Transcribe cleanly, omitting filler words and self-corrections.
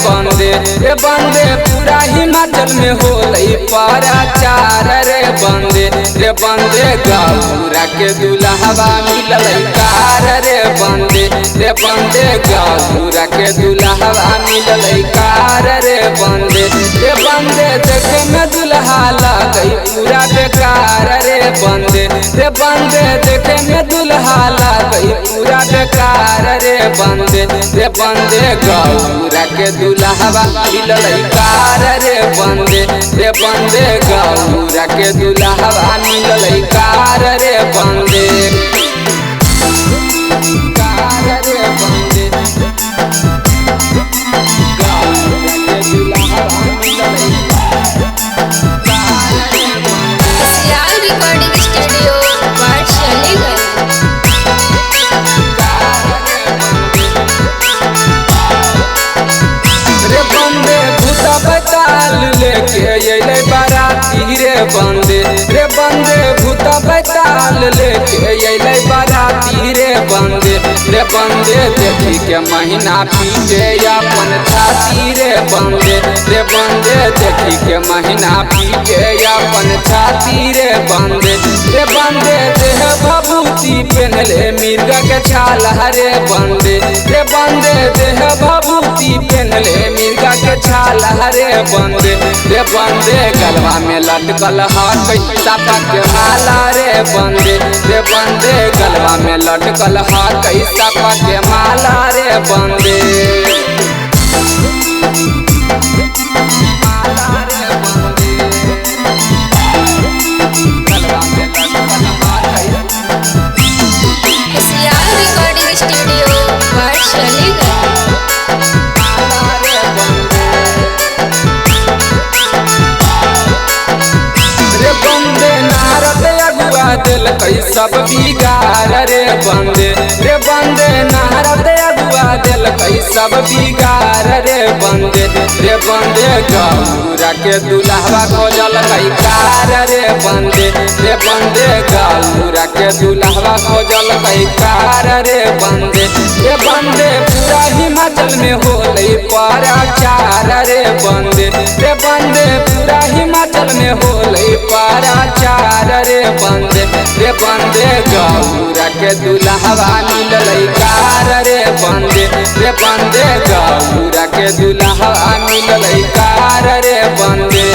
बंदे रे बंदे पूरा हिमाचल में होलै प्रचार रे बंदे गौरा के दुल्हवा मिललै कार रे बंदे गौरा के दुल्हवा मिललै कार रे बंदे देखे में दुल्हा लगई पूरा बेकार रे बंदे देखे में दुल्हा लगई पूरा बेकार रे बंदे गौरा के दुल्हवा मिललै कार रे बंदे गौरा के दुल्हवा मिललै कार रे बंदे रिकॉर्डिंग स्टूडियो वाटशलीगंज। रे बंदे भूता बैताल लेके अइलै बाराती रे बंदे भूता बैताल लेके अइलै बाराती रे बंदे देखी के महीना पीटे अपन छाती रे बंदे देखी के महीना पीटे अपन छाती रे बंदे देह भभूति पहनले मिर्गा के छाल रे बंदे देह भभूति पहनले मिर्गा के छाल रे बंदे गलवा में लटकल हकै सापा के माला रे बंदे गलवा में लटकल हकै सापा के माला रे बंदे रिकॉर्डिंग स्टूडियो वाटशलीगंज। दिलकै सब बिगाड़ रे बंदे नारद अगुआ दिलकै सब बिगाड़ रे बंदे गौरा के दुल्हवा खोजलकै कार रे बंदे गौरा के दुल्हवा खोजलकै कार रे बंदे पूरा हिमाचल में होलै प्रचार रे बंदे पूरा हिमाचल में होलै प्रचार रे बंदे गौरा के दुल्हवा मिललै कार रे बंदे गौरा के दुल्हवा मिललै कार रे बंदे